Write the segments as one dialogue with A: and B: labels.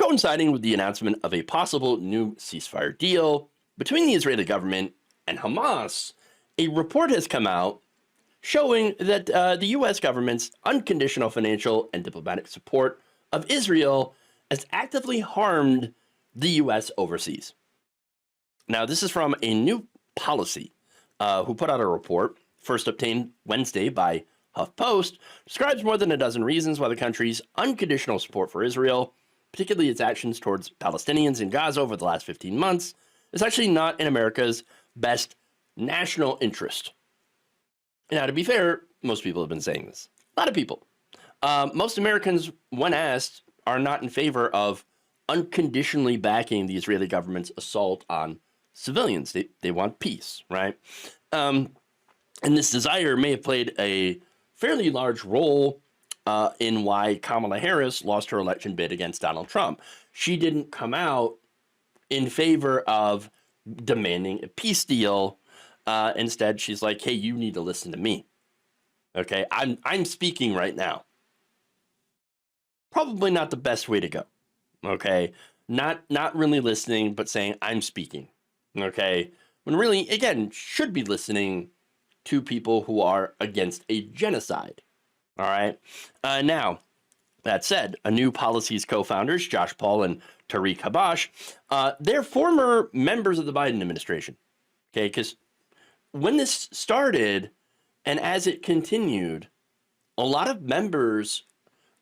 A: coinciding with the announcement of a possible new ceasefire deal between the Israeli government and Hamas. A report has come out showing that the U.S. government's unconditional financial and diplomatic support of Israel has actively harmed the U.S. overseas. Now, this is from a new policy who put out a report, first obtained Wednesday by HuffPost, describes more than a dozen reasons why the country's unconditional support for Israel, particularly its actions towards Palestinians in Gaza over the last 15 months, is actually not in America's best national interest. Now, to be fair, most people have been saying this. A lot of people. Most Americans, when asked, are not in favor of unconditionally backing the Israeli government's assault on civilians. They want peace, right? And this desire may have played a fairly large role in why Kamala Harris lost her election bid against Donald Trump. She didn't come out in favor of demanding a peace deal. Instead, she's like, hey, you need to listen to me. Okay, I'm speaking right now. Probably not the best way to go. Okay, not really listening, but saying I'm speaking. Okay, when really, again, should be listening to people who are against a genocide. All right. Now, that said, a new policy's co-founders, Josh Paul and Tariq Habash, they're former members of the Biden administration. Okay, because when this started and as it continued, a lot of members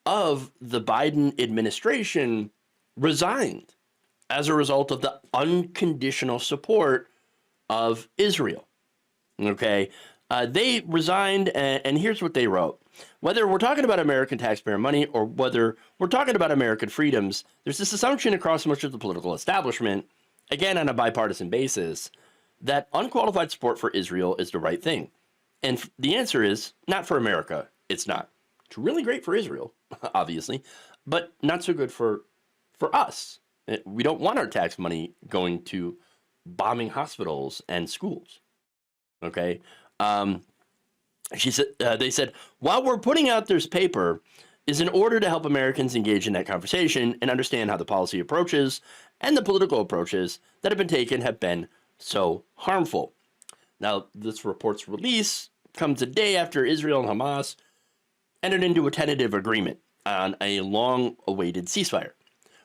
A: of the Biden administration resigned as a result of the unconditional support of Israel. Okay, they resigned, and here's what they wrote. Whether we're talking about American taxpayer money or whether we're talking about American freedoms, there's this assumption across much of the political establishment, again on a bipartisan basis, that unqualified support for Israel is the right thing. And the answer is not for America. It's not. It's really great for Israel, obviously, but not so good for us. We don't want our tax money going to bombing hospitals and schools. Okay. They said, while we're putting out this paper is in order to help Americans engage in that conversation and understand how the policy approaches and the political approaches that have been taken have been so harmful. Now, this report's release comes a day after Israel and Hamas entered into a tentative agreement on a long-awaited ceasefire,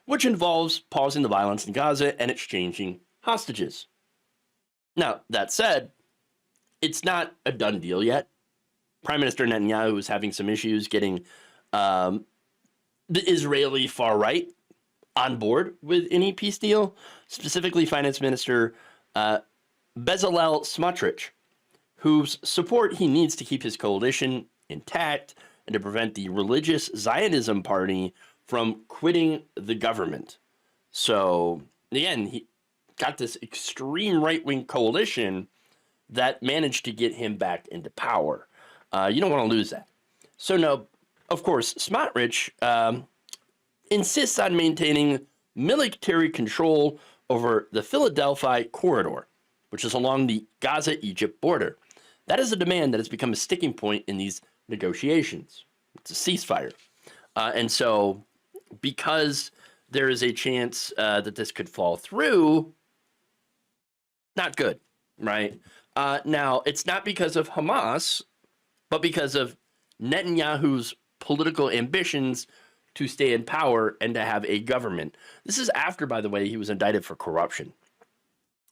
A: which involves pausing the violence in Gaza and exchanging hostages. Now, that said, it's not a done deal yet. Prime Minister Netanyahu is having some issues getting the Israeli far right on board with any peace deal, specifically Finance Minister Bezalel Smotrich, whose support he needs to keep his coalition intact and to prevent the religious Zionism party from quitting the government. So, again, he got this extreme right-wing coalition that managed to get him back into power. You don't want to lose that. So, no, of course, Smotrich insists on maintaining military control over the Philadelphia corridor, which is along the Gaza-Egypt border. That is a demand that has become a sticking point in these negotiations. It's a ceasefire. And so, because there is a chance that this could fall through, not good, right? Now, it's not because of Hamas, but because of Netanyahu's political ambitions to stay in power and to have a government. This is after, by the way, he was indicted for corruption.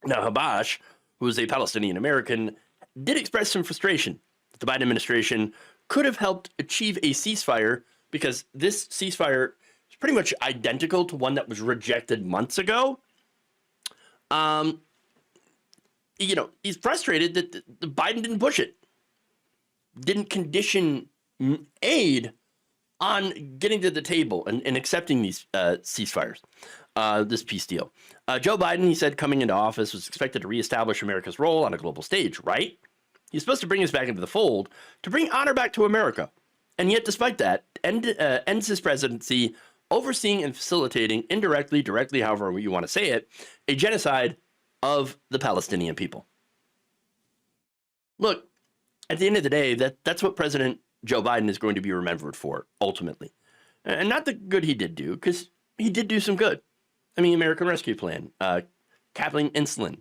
A: Now, Habash, who is a Palestinian American, did express some frustration that the Biden administration could have helped achieve a ceasefire because this ceasefire is pretty much identical to one that was rejected months ago. He's frustrated that the Biden didn't push it, didn't condition aid on getting to the table and accepting these ceasefires, this peace deal. Joe Biden, he said, coming into office, was expected to reestablish America's role on a global stage, right? He's supposed to bring us back into the fold, to bring honor back to America. And yet, despite that, ends his presidency overseeing and facilitating, indirectly, directly, however you want to say it, a genocide of the Palestinian people. Look, at the end of the day, that's what President Joe Biden is going to be remembered for, ultimately. And not the good he did do, because he did do some good. I mean, American Rescue Plan, capping insulin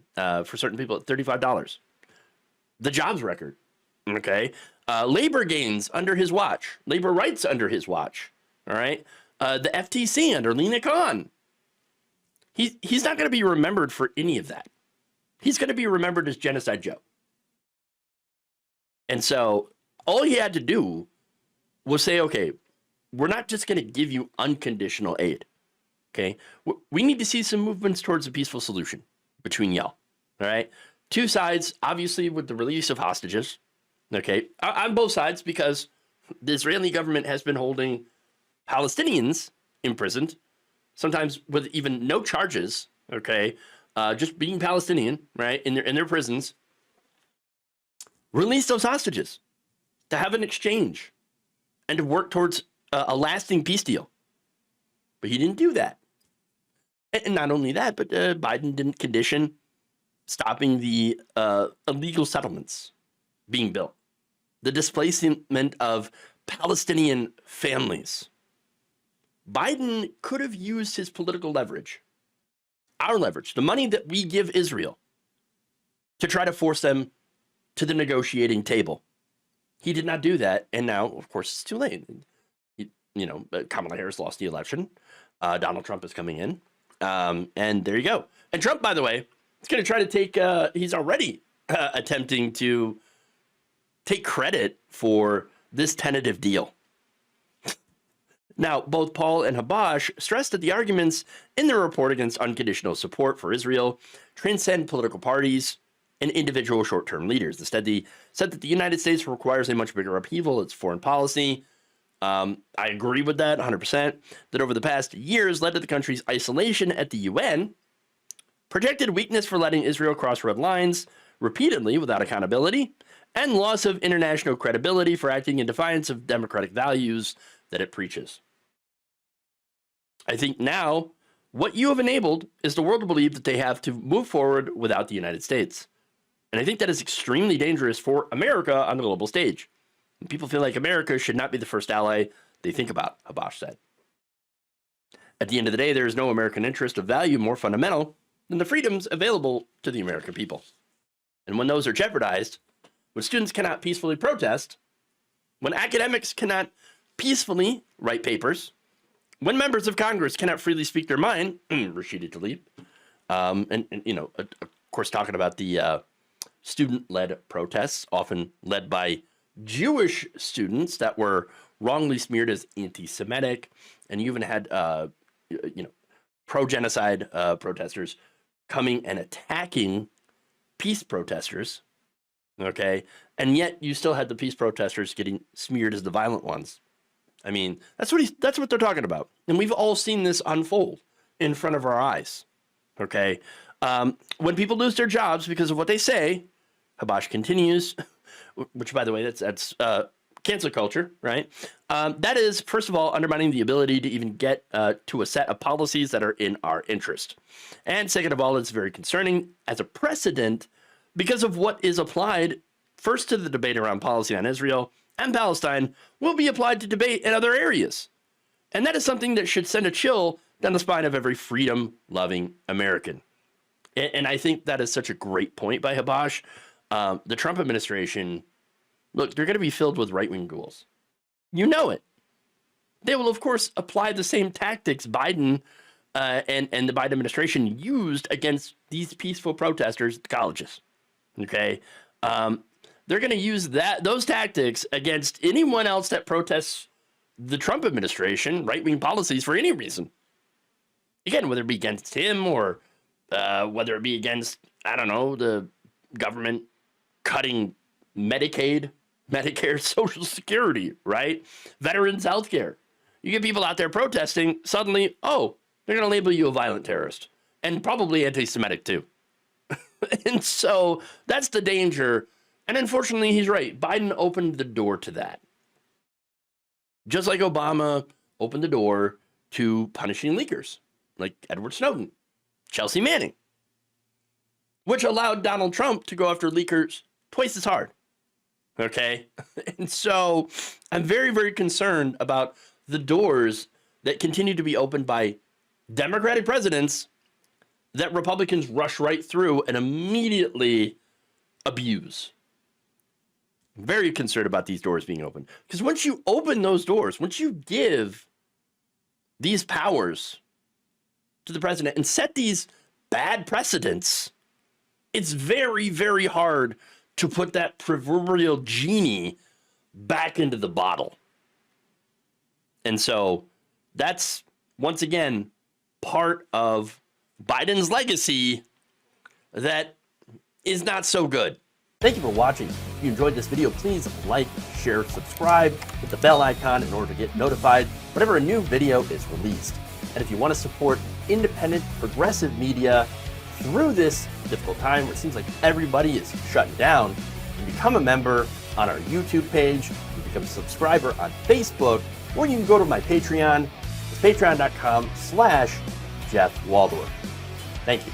A: for certain people at $35. The jobs record, okay? Labor gains under his watch. Labor rights under his watch, all right? The FTC under Lena Khan. He's not going to be remembered for any of that. He's going to be remembered as Genocide Joe. And so all he had to do was say, okay, we're not just going to give you unconditional aid. Okay, we need to see some movements towards a peaceful solution between y'all. All right, two sides, obviously, with the release of hostages. Okay, on both sides, because the Israeli government has been holding Palestinians imprisoned, sometimes with even no charges. Okay, just being Palestinian, right, in their prisons. Release those hostages to have an exchange and to work towards a lasting peace deal. But he didn't do that. And not only that, but Biden didn't condition stopping the illegal settlements being built, the displacement of Palestinian families. Biden could have used his political leverage, our leverage, the money that we give Israel, to try to force them to the negotiating table. He did not do that, and now, of course, it's too late. Kamala Harris lost the election. Donald Trump is coming in. And there you go. And Trump, by the way, is going to try to take, he's already attempting to take credit for this tentative deal. Now, both Paul and Habash stressed that the arguments in their report against unconditional support for Israel transcend political parties and individual short-term leaders. Instead, they said that the United States requires a much bigger upheaval in its foreign policy. I agree with that 100%, that over the past years led to the country's isolation at the UN, projected weakness for letting Israel cross red lines repeatedly without accountability, and loss of international credibility for acting in defiance of democratic values that it preaches. I think now what you have enabled is the world to believe that they have to move forward without the United States. And I think that is extremely dangerous for America on the global stage. People feel like America should not be the first ally they think about, Habash said. At the end of the day, there is no American interest of value more fundamental than the freedoms available to the American people. And when those are jeopardized, when students cannot peacefully protest, when academics cannot peacefully write papers, when members of Congress cannot freely speak their mind, Rashida Tlaib, of course, talking about the student-led protests, often led by Jewish students that were wrongly smeared as anti-Semitic, and you even had, pro-genocide protesters coming and attacking peace protesters, okay? And yet you still had the peace protesters getting smeared as the violent ones. I mean, that's what they're talking about. And we've all seen this unfold in front of our eyes, okay? When people lose their jobs because of what they say, Habash continues, which, by the way, that's cancel culture, right? That is, first of all, undermining the ability to even get to a set of policies that are in our interest. And second of all, it's very concerning as a precedent because of what is applied first to the debate around policy on Israel and Palestine will be applied to debate in other areas. And that is something that should send a chill down the spine of every freedom-loving American. And I think that is such a great point by Habash. The Trump administration, look, they're going to be filled with right-wing ghouls. You know it. They will, of course, apply the same tactics Biden and the Biden administration used against these peaceful protesters at the colleges. Okay? They're going to use those tactics against anyone else that protests the Trump administration, right-wing policies for any reason. Again, whether it be against him or whether it be against, I don't know, the government cutting Medicaid, Medicare, Social Security, right? Veterans health care. You get people out there protesting, suddenly, oh, they're going to label you a violent terrorist and probably anti-Semitic too. And so that's the danger. And unfortunately, he's right. Biden opened the door to that. Just like Obama opened the door to punishing leakers like Edward Snowden, Chelsea Manning, which allowed Donald Trump to go after leakers twice as hard. Okay? And so I'm very, very concerned about the doors that continue to be opened by Democratic presidents that Republicans rush right through and immediately abuse. I'm very concerned about these doors being open. Because once you open those doors, once you give these powers to the president and set these bad precedents, it's very, very hard to put that proverbial genie back into the bottle. And so that's, once again, part of Biden's legacy that is not so good. Thank you for watching. If you enjoyed this video, please like, share, subscribe, hit the bell icon in order to get notified whenever a new video is released. And if you want to support independent, progressive media through this difficult time where it seems like everybody is shutting down, you can become a member on our YouTube page, you can become a subscriber on Facebook, or you can go to my Patreon. It's patreon.com/Jeff Waldorf. Thank you.